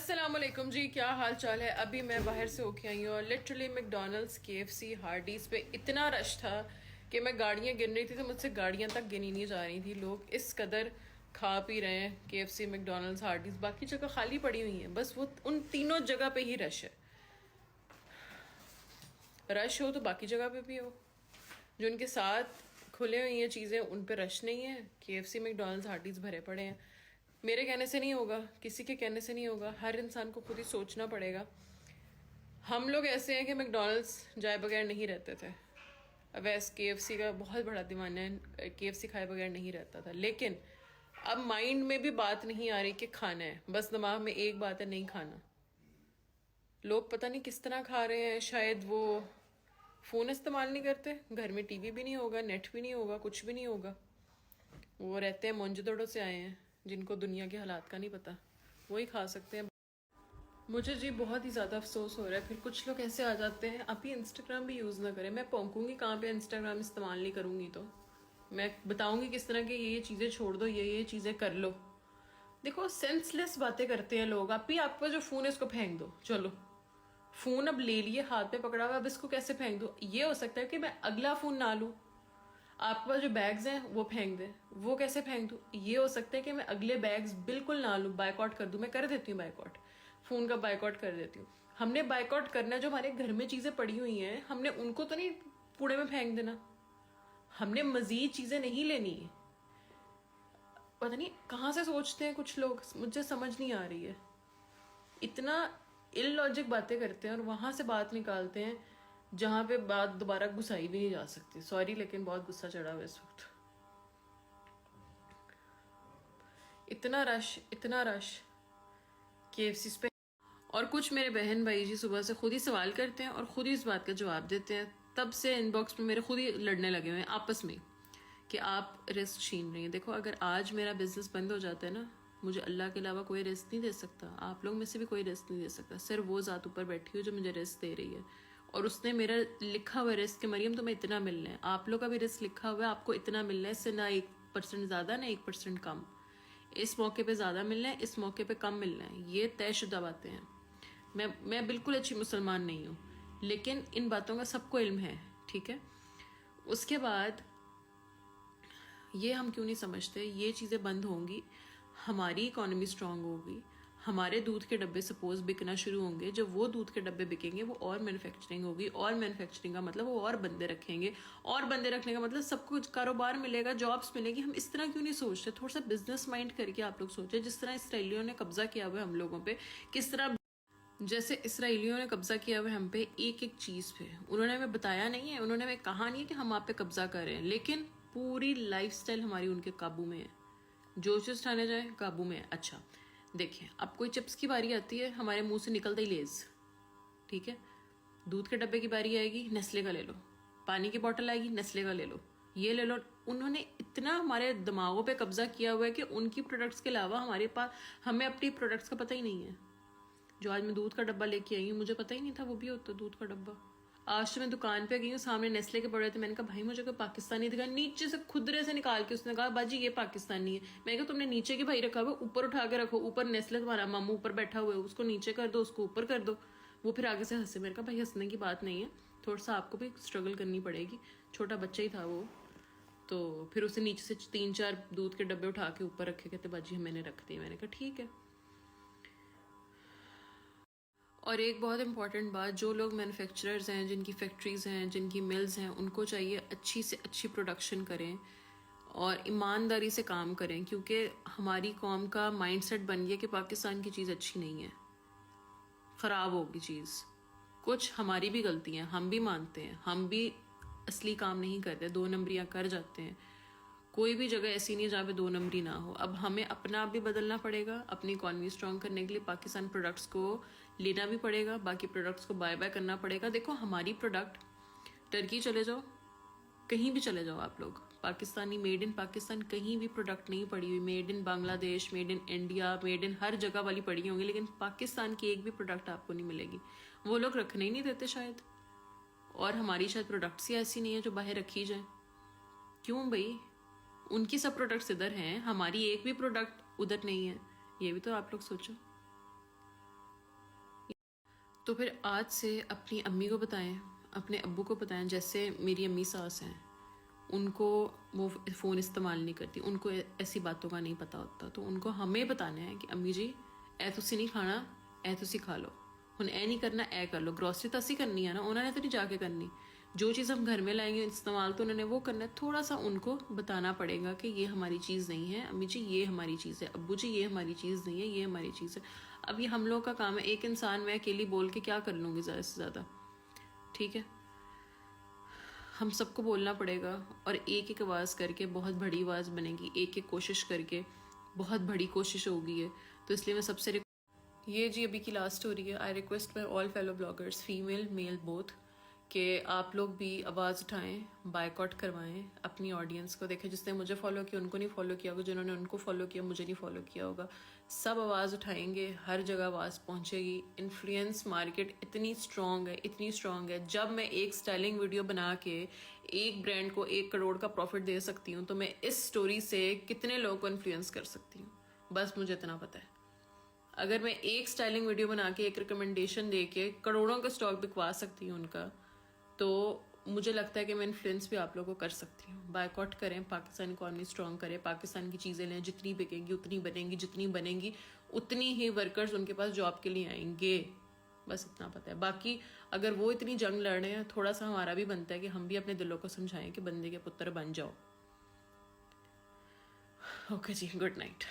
السلام علیکم جی، کیا حال چال ہے؟ ابھی میں باہر سے ہو کے آئی ہوں اور لٹرلی میک ڈونلڈس KFC ہارڈیز پہ اتنا رش تھا کہ میں گاڑیاں گن رہی تھی تو مجھ سے گاڑیاں تک گنی نہیں جا رہی تھی. لوگ اس قدر کھا پی رہے ہیں KFC میک ڈونلڈس ہارڈیز. باقی جگہ خالی پڑی ہوئی ہیں، بس وہ ان تینوں جگہ پہ ہی رش ہے. رش ہو تو باقی جگہ پہ بھی ہو. جو ان کے ساتھ کھلے ہوئی ہیں چیزیں ان پہ رش نہیں ہے. KFC میک ڈونلڈس ہارڈیز بھرے پڑے ہیں. میرے کہنے سے نہیں ہوگا، کسی کے کہنے سے نہیں ہوگا، ہر انسان کو خود ہی سوچنا پڑے گا. ہم لوگ ایسے ہیں کہ میک ڈونلڈس جائے بغیر نہیں رہتے تھے. اویس KFC کا بہت بڑا دیوانہ ہے، KFC کھائے بغیر نہیں رہتا تھا. لیکن اب مائنڈ میں بھی بات نہیں آ رہی کہ کھانا ہے، بس دماغ میں ایک بات ہے، نہیں کھانا. لوگ پتہ نہیں کس طرح کھا رہے ہیں. شاید وہ فون استعمال نہیں کرتے، گھر میں TV بھی نہیں ہوگا، نیٹ بھی نہیں ہوگا، کچھ بھی نہیں ہوگا. وہ رہتے ہیں مونجدڑوں سے آئے ہیں جن کو دنیا کے حالات کا نہیں پتا، وہی کھا سکتے ہیں. مجھے جی بہت ہی زیادہ افسوس ہو رہا ہے. پھر کچھ لوگ ایسے آ جاتے ہیں ابھی انسٹاگرام بھی یوز نہ کریں. میں پونکوں گی کہاں پہ انسٹاگرام استعمال نہیں کروں گی، تو میں بتاؤں گی کس طرح کہ یہ چیزیں چھوڑ دو، یہ چیزیں کر لو. دیکھو سینس لیس باتیں کرتے ہیں لوگ. آپ کا جو فون ہے اس کو پھینک دو. چلو فون اب لے لیے، ہاتھ پہ پکڑا ہوا، اب اس کو کیسے پھینک دو؟ یہ ہو سکتا ہے کہ میں اگلا فون نہ لوں. آپ کے پاس جو بیگز ہیں وہ پھینک دیں، وہ کیسے پھینک دوں؟ یہ ہو سکتا ہے کہ میں اگلے بیگز بالکل نہ لوں، بائیک آؤٹ کر دوں. میں کر دیتی ہوں بائیک آؤٹ، فون کا بائیک آؤٹ کر دیتی ہوں. ہم نے بائیک آؤٹ کرنا ہے. جو ہمارے گھر میں چیزیں پڑی ہوئی ہیں ہم نے ان کو تو نہیں کوڑے میں پھینک دینا. ہم نے مزید چیزیں نہیں لینی. پتہ نہیں کہاں سے سوچتے ہیں کچھ لوگ، مجھے سمجھ نہیں آ رہی ہے. اتنا ان لاجک باتیں کرتے ہیں اور وہاں سے بات نکالتے ہیں جہاں پہ بات دوبارہ گھسائی بھی نہیں جا سکتی. سوری لیکن بہت غصہ چڑھا ہوا اس وقت. اتنا رش KFC پہ. اور کچھ میرے بہن بھائی جی صبح سے خود ہی سوال کرتے ہیں اور خود ہی اس بات کا جواب دیتے ہیں. تب سے ان باکس میں میرے خود ہی لڑنے لگے ہوئے ہیں آپس میں کہ آپ رسک چھین رہی ہیں. دیکھو اگر آج میرا بزنس بند ہو جاتا ہے نا، مجھے اللہ کے علاوہ کوئی رسک نہیں دے سکتا. آپ لوگ میں سے بھی کوئی رسک نہیں دے سکتا. صرف وہ ذات اوپر بیٹھی ہو جو مجھے رسک دے رہی ہے. اور اس نے میرا لکھا ہوا رسک کہ مریم تمہیں اتنا ملنا ہے. آپ لوگ کا بھی رسک لکھا ہوا ہے، آپ کو اتنا ملنا ہے. اس سے نہ 1% زیادہ نہ 1% کم. اس موقع پہ زیادہ ملنا ہے، اس موقع پہ کم ملنا ہے. یہ طے شدہ باتیں ہیں. میں بالکل اچھی مسلمان نہیں ہوں، لیکن ان باتوں کا سب کو علم ہے. ٹھیک ہے. اس کے بعد یہ ہم کیوں نہیں سمجھتے یہ چیزیں بند ہوں گی، ہماری اکانومی سٹرونگ ہوگی، ہمارے دودھ کے ڈبے سپوز بکنا شروع ہوں گے. جب وہ دودھ کے ڈبے بکیں گے وہ اور مینوفیکچرنگ ہوگی، اور مینوفیکچرنگ کا مطلب وہ اور بندے رکھیں گے، اور بندے رکھنے کا مطلب سب کچھ کاروبار ملے گا، جابس ملے گی. ہم اس طرح کیوں نہیں سوچتے؟ تھوڑا سا بزنس مائنڈ کر کے آپ لوگ سوچیں. جس طرح اسرائیلیوں نے قبضہ کیا ہوا ہے ہم لوگوں پہ، کس طرح جیسے اسرائیلیوں نے قبضہ کیا ہوا ہے ہم پہ ایک چیز پہ. انہوں نے ہمیں بتایا نہیں ہے، انہوں نے ہمیں کہا نہیں ہے کہ ہم آپ پہ قبضہ کر رہے ہیں، لیکن پوری لائف سٹائل ہماری ان کے قابو میں ہے. جو چیز اٹھانے جائیں قابو میں ہے. اچھا دیکھیں، اب کوئی چپس کی باری آتی ہے ہمارے منہ سے نکلتا ہی لیز. ٹھیک ہے. دودھ کے ڈبے کی باری آئے گی، نیسلے کا لے لو. پانی کی بوٹل آئے گی، نیسلے کا لے لو، یہ لے لو. انہوں نے اتنا ہمارے دماغوں پہ قبضہ کیا ہوا ہے کہ ان کی پروڈکٹس کے علاوہ ہمارے پاس ہمیں اپنی پروڈکٹس کا پتہ ہی نہیں ہے. جو آج میں دودھ کا ڈبہ لے کے آئی ہوں مجھے پتہ ہی نہیں تھا وہ بھی ہوتا دودھ کا ڈبہ. آج تو میں دکان پہ گئی ہوں، سامنے نیسلے کے پڑے تھے. میں نے کہا بھائی مجھے کوئی پاکستانی دکھا. نیچے سے کھدرے سے نکال کے اس نے کہا باجی یہ پاکستانی ہے. میں نے کہا تم نے نیچے کی بھائی رکھا ہوا، اوپر اٹھا کے رکھو. اوپر نیسلے تمہارا ماموں اوپر بیٹھا ہوا ہے، اس کو نیچے کر دو، اس کو اوپر کر دو. وہ پھر آگے سے ہنسے. میں نے کہا بھائی ہنسنے کی بات نہیں ہے، تھوڑا سا آپ کو بھی اسٹرگل کرنی پڑے گی. چھوٹا بچہ ہی تھا وہ، تو پھر اسے نیچے سے 3-4 دودھ کے ڈبے اٹھا کے اوپر رکھے. کہتے باجی میں نے رکھ دی. میں نے کہا ٹھیک ہے. اور ایک بہت امپورٹنٹ بات، جو لوگ مینوفیکچررز ہیں، جن کی فیکٹریز ہیں، جن کی ملز ہیں، ان کو چاہیے اچھی سے اچھی پروڈکشن کریں اور ایمانداری سے کام کریں. کیونکہ ہماری قوم کا مائنڈ سیٹ بن گیا کہ پاکستان کی چیز اچھی نہیں ہے، خراب ہوگی چیز. کچھ ہماری بھی غلطی ہیں، ہم بھی مانتے ہیں، ہم بھی اصلی کام نہیں کرتے، 2 نمبریاں کر جاتے ہیں. کوئی بھی جگہ ایسی نہیں جہاں پہ 2 نمبری نہ ہو. اب ہمیں اپنا آپ بھی بدلنا پڑے گا. اپنی اکانومی اسٹرانگ کرنے کے لیے پاکستان پروڈکٹس کو لینا بھی پڑے گا، باقی پروڈکٹس کو بائی کرنا پڑے گا. دیکھو ہماری پروڈکٹ، ٹرکی چلے جاؤ، کہیں بھی چلے جاؤ آپ لوگ، پاکستانی میڈ ان پاکستان کہیں بھی پروڈکٹ نہیں پڑی ہوئی. Made in Bangladesh, made in India, made in ہر جگہ والی پڑی ہوں گی، لیکن پاکستان کی ایک بھی پروڈکٹ آپ کو نہیں ملے گی. وہ لوگ رکھنے ہی نہیں دیتے شاید، اور ہماری شاید پروڈکٹس ہی ایسی نہیں ہے جو باہر رکھی جائیں. کیوں بھائی؟ ان کی سب پروڈکٹس ادھر ہیں، ہماری ایک بھی پروڈکٹ ادھر نہیں ہے. یہ بھی تو آپ لوگ سوچو. تو پھر آج سے اپنی امی کو بتائیں, اپنے ابو کو بتائیں. جیسے میری امی ساس ہیں, ان کو وہ فون استعمال نہیں کرتی, ان کو ایسی باتوں کا نہیں پتہ ہوتا, تو ان کو ہمیں بتانا ہے کہ امی جی اے تسی نہیں کھانا, اے تسی کھا لو, ہن اے نہیں کرنا اے کر لو. گروسری تو اسی کرنی ہے نا, انہوں نے تو نہیں جا کے کرنی. جو چیز ہم گھر میں لائیں گے استعمال تو انہوں نے وہ کرنا ہے. تھوڑا سا ان کو بتانا پڑے گا کہ یہ ہماری چیز نہیں ہے, امی جی یہ ہماری چیز ہے, ابو جی یہ ہماری چیز نہیں ہے, یہ ہماری چیز ہے. اب یہ ہم لوگ کا کام ہے, ایک انسان میں اکیلی بول کے کیا کر لوں گی زیادہ سے زیادہ, ٹھیک ہے. ہم سب کو بولنا پڑے گا, اور ایک ایک آواز کر کے بہت بڑی آواز بنے گی, ایک ایک کوشش کر کے بہت بڑی کوشش ہوگی ہے. تو اس لیے میں سب سے یہ جی ابھی کی لاسٹ ہو رہی ہے. I request my all fellow bloggers, female male both, کہ آپ لوگ بھی آواز اٹھائیں, بائیک آؤٹ کروائیں اپنی آڈینس کو. دیکھیں جس نے مجھے فالو کیا ان کو نہیں فالو کیا ہوگا, جنہوں نے ان کو فالو کیا مجھے نہیں فالو کیا ہوگا. سب آواز اٹھائیں گے, ہر جگہ آواز پہنچے گی. انفلوئنس مارکیٹ اتنی اسٹرانگ ہے, اتنی اسٹرانگ ہے. جب میں ایک اسٹائلنگ ویڈیو بنا کے ایک برانڈ کو 1 کروڑ کا پروفٹ دے سکتی ہوں, تو میں اس سٹوری سے کتنے لوگوں کو انفلوئنس کر سکتی ہوں, بس مجھے اتنا پتہ ہے. اگر میں ایک اسٹائلنگ ویڈیو بنا کے ایک ریکمنڈیشن دے کے کروڑوں کا اسٹاک بکوا سکتی ہوں ان کا, تو مجھے لگتا ہے کہ میں انفلوئنس بھی آپ لوگوں کو کر سکتی ہوں. بائیک آؤٹ کریں, پاکستان اکانومی اسٹرانگ کریں, پاکستان کی چیزیں لیں, جتنی بکیں گی اتنی بنیں گی, جتنی بنیں گی اتنی ہی ورکرز ان کے پاس جاب کے لیے آئیں گے. بس اتنا پتہ ہے. باقی اگر وہ اتنی جنگ لڑ رہے ہیں, تھوڑا سا ہمارا بھی بنتا ہے کہ ہم بھی اپنے دلوں کو سمجھائیں کہ بندے کے پتر بن جاؤ. اوکے جی, گڈ نائٹ.